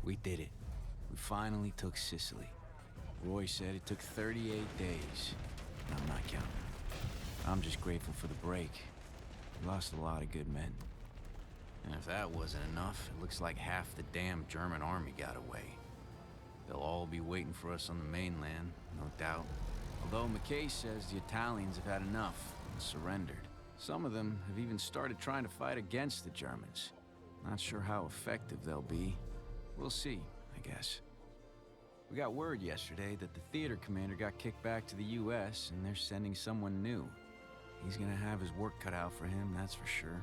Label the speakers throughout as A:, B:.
A: We did it. We finally took Sicily. Roy said it took 38 days. I'm not counting. I'm just grateful for the break. We lost a lot of good men. And if that wasn't enough, it looks like half the damn German army got away. They'll all be waiting for us on the mainland, no doubt. Although McKay says the Italians have had enough and surrendered. Some of them have even started trying to fight against the Germans. Not sure how effective they'll be. We'll see, I guess. We got word yesterday that the theater commander got kicked back to the U.S. and they're sending someone new. He's gonna have his work cut out for him, that's for sure.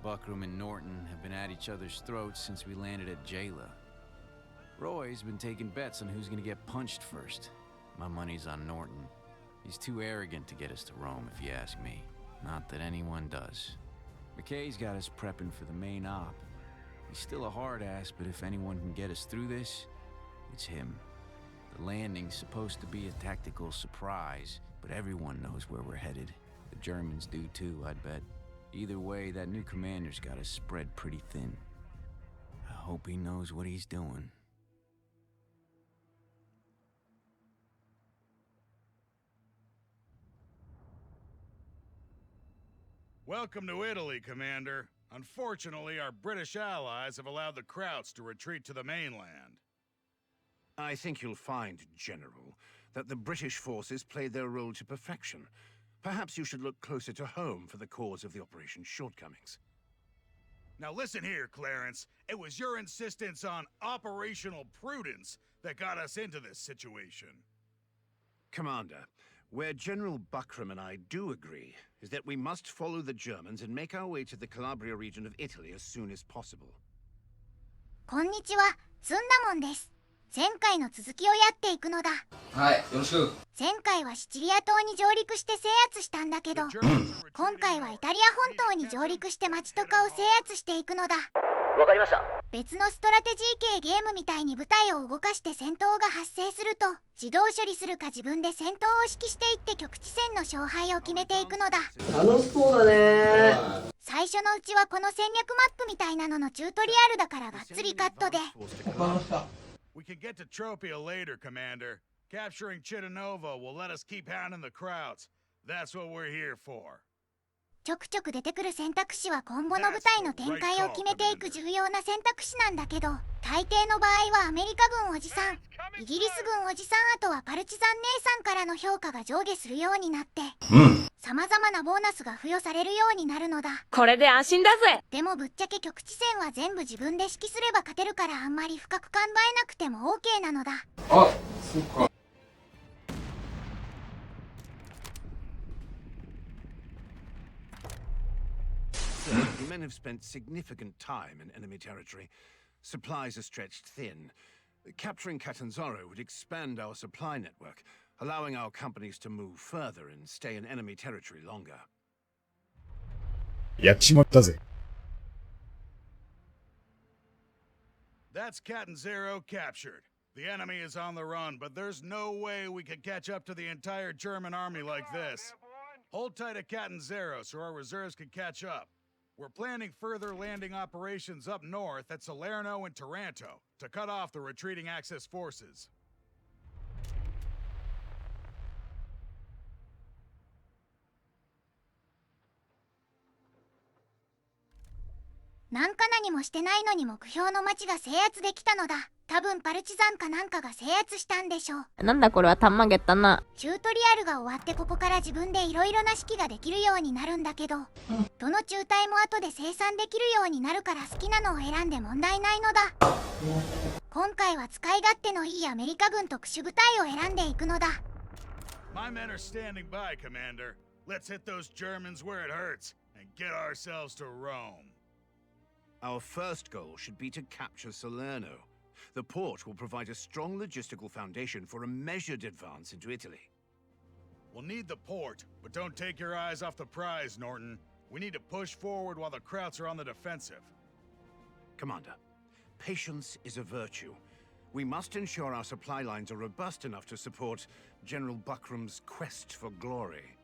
A: Buckram and Norton have been at each other's throats since we landed at Jayla. Roy's been taking bets on who's gonna get punched first. My money's on Norton. He's too arrogant to get us to Rome, if you ask me. Not that anyone does. McKay's got us prepping for the main op. He's still a hard ass, but if anyone can get us through this, it's him. The landing's supposed to be a tactical surprise, but everyone knows where we're headed. The Germans do too, I'd bet. Either way, that new commander's got us spread pretty thin. I hope he knows what he's doing.
B: Welcome to Italy, Commander. Unfortunately, our British allies have allowed the Krauts to retreat to the mainland.
C: I think you'll find, General, that the British forces played their role to perfection. Perhaps you should look closer to home for the cause of the operation's shortcomings.
B: Now listen here, Clarence. It was your insistence on operational prudence that got us into this situation.
C: Commander, where General Buckram and I do agree is that we must follow the Germans and make our way to the Calabria region of Italy as soon as possible.
D: こんにちは、ずんだもんです。前回の続きをやっていくのだ。
E: はい、よろしく。
D: 前回はシチリア島に上陸して制圧したんだけど、今回はイタリア本島に上陸して町とかを制圧していくのだ。
E: わかりました。
D: 別のストラテジー系ゲームみたいに部隊を動かして戦闘が発生すると、自動処理するか自分で戦闘を指揮していって局地戦の勝敗を決めていくのだ。
E: 楽しそうだね。
D: 最初のうちはこの戦略マップみたいなののチュートリアルだからがっつりカットで。
B: We can get to Tropea later, Commander. Capturing Chittanova will let us keep hounding the Krauts. That's what we're here for.
D: ちょくちょく出てくる選択肢は今後の部隊の展開を決めていく重要な選択肢なんだけど、大抵の場合はアメリカ軍おじさん、イギリス軍おじさん、あとはパルチザン姉さんからの評価が上下するようになって、様々なボーナスが付与されるようになるのだ。
F: これで安心だぜ。
D: でもぶっちゃけ局地戦は全部自分で指揮すれば勝てるからあんまり深く考えなくても OK なのだ。
E: あ、そっか。
C: The men have spent significant time in enemy territory. Supplies are stretched thin. Capturing Catanzaro would expand our supply network, allowing our companies to move further and stay in enemy territory longer.
G: やっちまったぜ。
B: That's Catanzaro captured. The enemy is on the run, but there's no way we could catch up to the entire German army like this. Hold tight at Catanzaro so our reserves can catch up. We're planning further landing operations up north at Salerno and Taranto to cut off the retreating Axis forces.
D: なんか何もしてないのに目標の町が制圧できたのだ。多分パルチザンかなんかが制圧したんでしょう。
F: なんだこれはたんまげったな。
D: チュートリアルが終わってここから自分でいろいろな指揮ができるようになるんだけど、どの中隊も後で生産できるようになるから好きなのを選んで問題ないのだ。今回は使い勝手のいいアメリカ軍特殊部隊を選んでいくのだ。
B: My men are standing by, Commander. Let's hit those Germans where it hurts and get ourselves to Rome.
C: Our first goal should be to capture Salerno. The port will provide a strong logistical foundation for a measured advance into Italy.
B: We'll need the port, but don't take your eyes off the prize, Norton. We need to push forward while the Krauts are on the defensive.
C: Commander, patience is a virtue. We must ensure our supply lines are robust enough to support General Buckram's quest for glory.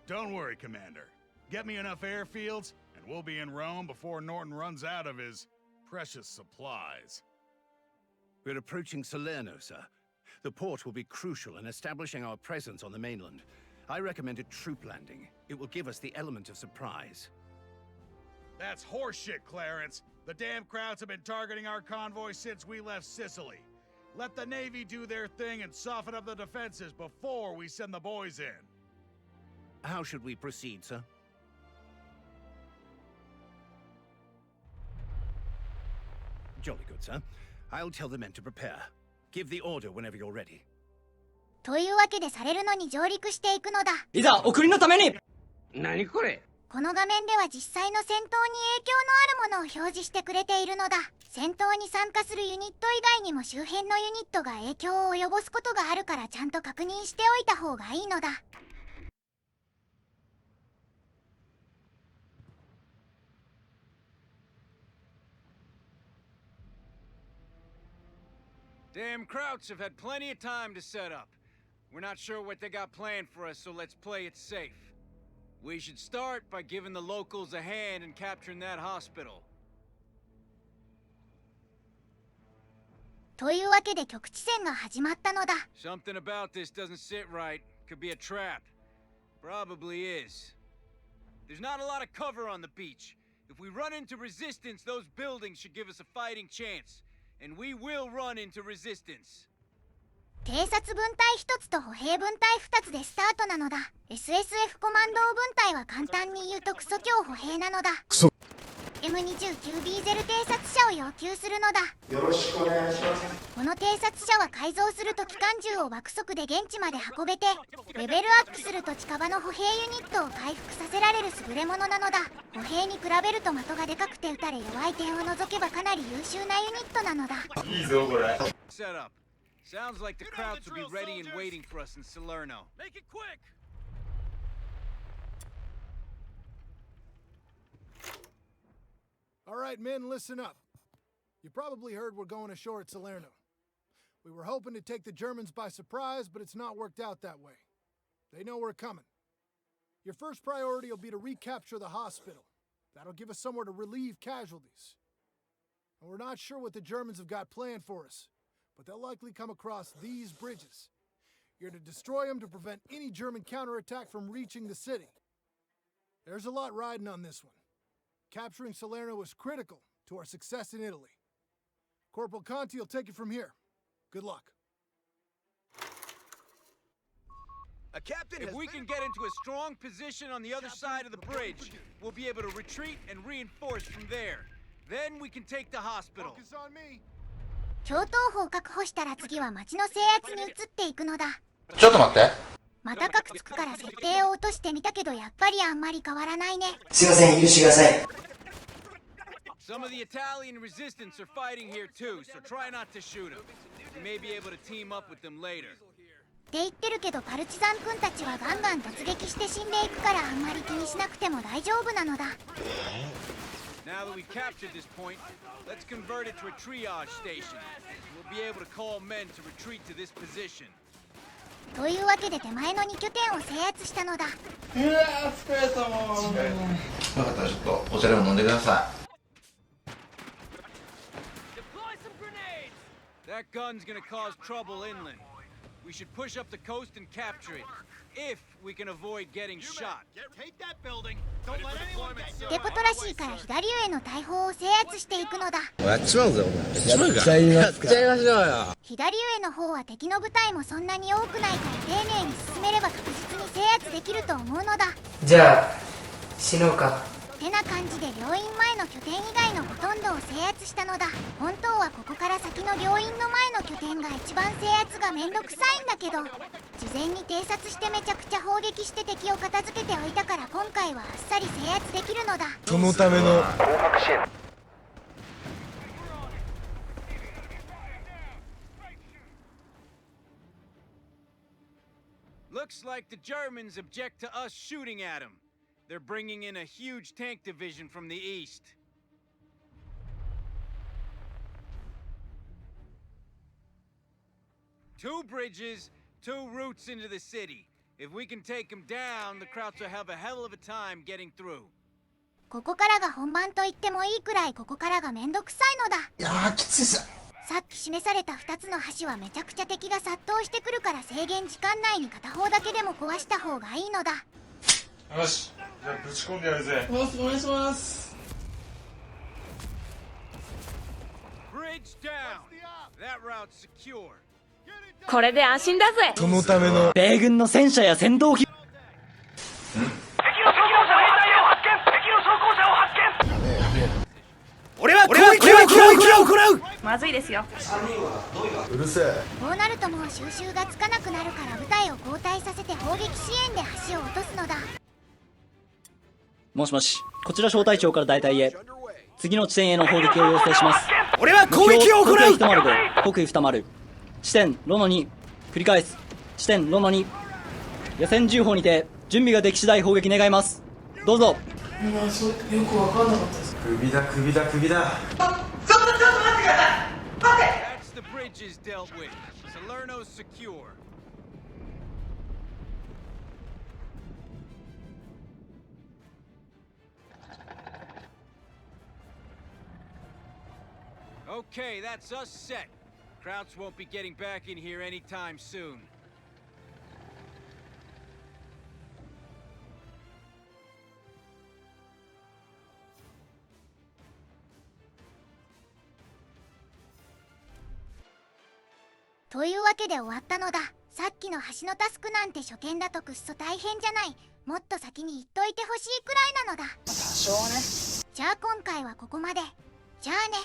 B: Don't worry, Commander. Get me enough airfields, and we'll be in Rome before Norton runs out of his precious supplies.
C: We're approaching Salerno, sir. The port will be crucial in establishing our presence on the mainland. I recommend a troop landing. It will give us the element of surprise.
B: That's horseshit, Clarence. The damn crowds have been targeting our convoy since we left Sicily. Let the Navy do their thing and soften up the defenses before we send the boys in.
C: How should we proceed, sir? Jolly good, sir. I'll tell the men to prepare. Give the order whenever you're ready.
D: というわけでされるのに上陸していくのだ。
E: いざ送りのために。何これ。
D: この画面では実際の戦闘に影響のあるものを表示してくれているのだ。戦闘に参加するユニット以外にも周辺のユニットが影響を及ぼすことがあるからちゃんと確認しておいた方がいいのだ。
A: Damn Krauts have had plenty of time to set up. We're not sure what they got planned for us, so let's play it safe. We should start by giving the locals a hand in capturing that hospital.
D: というわけで局地戦が始まったのだ。
A: Something about this doesn't sit right. Could be a trap. Probably is. There's not a lot of cover on the beach. If we run into resistance, those buildings should give us a fighting chance. And we will run into resistance.
D: 偵察分隊1つと歩兵分隊2つでスタートなのだ。SSF コマンド分隊は簡単に言うとクソ強歩兵なのだ。M29B ゼル偵察車を要求するのだ。
G: よろしくお願いします。
D: この偵察車は改造すると機関銃を爆速で現地まで運べて、レベルアップすると近場の歩兵ユニットを回復させられる優れものなのだ。歩兵に比べると的がでかくて撃たれ弱い点を除けばかなり優秀なユニットなのだ。
G: いいぞこれ。
A: Set up. Sounds like the Krauts will be ready and waiting for us in Salerno. Make it quick!
H: All right, men, listen up. You probably heard we're going ashore at Salerno. We were hoping to take the Germans by surprise, but it's not worked out that way. They know we're coming. Your first priority will be to recapture the hospital. That'll give us somewhere to relieve casualties. And we're not sure what the Germans have got planned for us, but they'll likely come across these bridges. You're to destroy them to prevent any German counterattack from reaching the city. There's a lot riding on this one. Capturing Salerno is critical to our success in Italy. Corporal Conti will take it from here. Good luck.
A: If we can get into a strong position on the other side of the bridge, we'll be able to retreat and reinforce from there. Then we can take the hospital.
H: Focus on me.
D: 橋頭堡を確保したら次は町の制圧に移っていくのだ。
G: ちょっと待って。
D: またカクつくから設定を落としてみたけどやっぱりあんまり変わらないね。
G: すいません、許してください。
A: Some of the Italian resistance are fighting here too, so try not to shoot them. You may be able to team up with them later.
D: って言ってるけどパルチザン君たちはガンガン突撃して死んでいくからあんまり気にしなくても大丈夫なのだ。
A: Now that we've captured this point, let's convert it to a triage station. We'll be able to call men to retreat to this position.
D: というわけで手前の2拠点を制圧したのだ。
G: うわー、疲れたもん。よかったらちょっとお茶でも飲んでください。
A: That gun's gonna cause trouble inland. We should push up the coast and capture it, if we can avoid getting shot.
D: デポトらしいから左上の大砲を制圧していくのだ。
E: やっちまうぜお前。やっちゃいますか。やっちゃいましょうよ。
D: 左上の方は敵の部隊もそんなに多くないから丁寧に進めれば確実に制圧できると思うのだ。
E: じゃあ死のうか。
D: てな感じで病院前の拠点以外のほとんどを制圧したのだ。本当はここから先の病院の前の拠点が一番制圧がめんどくさいんだけど、事前に偵察してめちゃくちゃ砲撃して敵を片付けておいたから今回はあっさり制圧できるのだ。
H: そのための
G: 紅白支援。
A: Looks like the Germans object to us shooting at them. They're bringing in a huge tank division from the east. Two bridges, two routes into the city. If we can take them down, the Krauts will have a hell of a time getting through.
D: ここからが本番と言ってもいいくらいここからがめんどくさいのだ。
G: いやー、きついっす。
D: さっき示された2つの橋はめちゃくちゃ敵が殺到してくるから制限時間内に片方だけでも壊した方がいいのだ。
I: よし、じゃあぶち込んでやるぜ。
E: お願いします。
F: これで安心だぜ。
E: そのための米軍の戦車や戦闘機。俺は攻撃を行う。
F: まずいですよ。
H: うるせえ。
D: こうなるともう収拾がつかなくなるから部隊を交代させて砲撃支援で橋を落とすのだ。
E: もしもし、こちら小隊長から大隊へ。次の地点への砲撃を要請します。俺は攻撃を行う。国威205、国威202、地点ロノ2、繰り返す、地点ロノ2。野戦銃砲にて準備ができ次第砲撃願います。どうぞ。
J: 今そうよく分かんなかったです。
G: 首だ首だ首だ。
J: ちょっと待ってください。待て。
A: Okay, that's us set. Krauts won't be getting back in here anytime soon.
D: 「というわけで終わったのだ。さっきの橋のタスクなんて初見だとくっそ大変じゃない。もっと先に言っといてほしいくらいなのだ。
J: 多少ね。
D: じゃあ今回はここまで。じゃあね。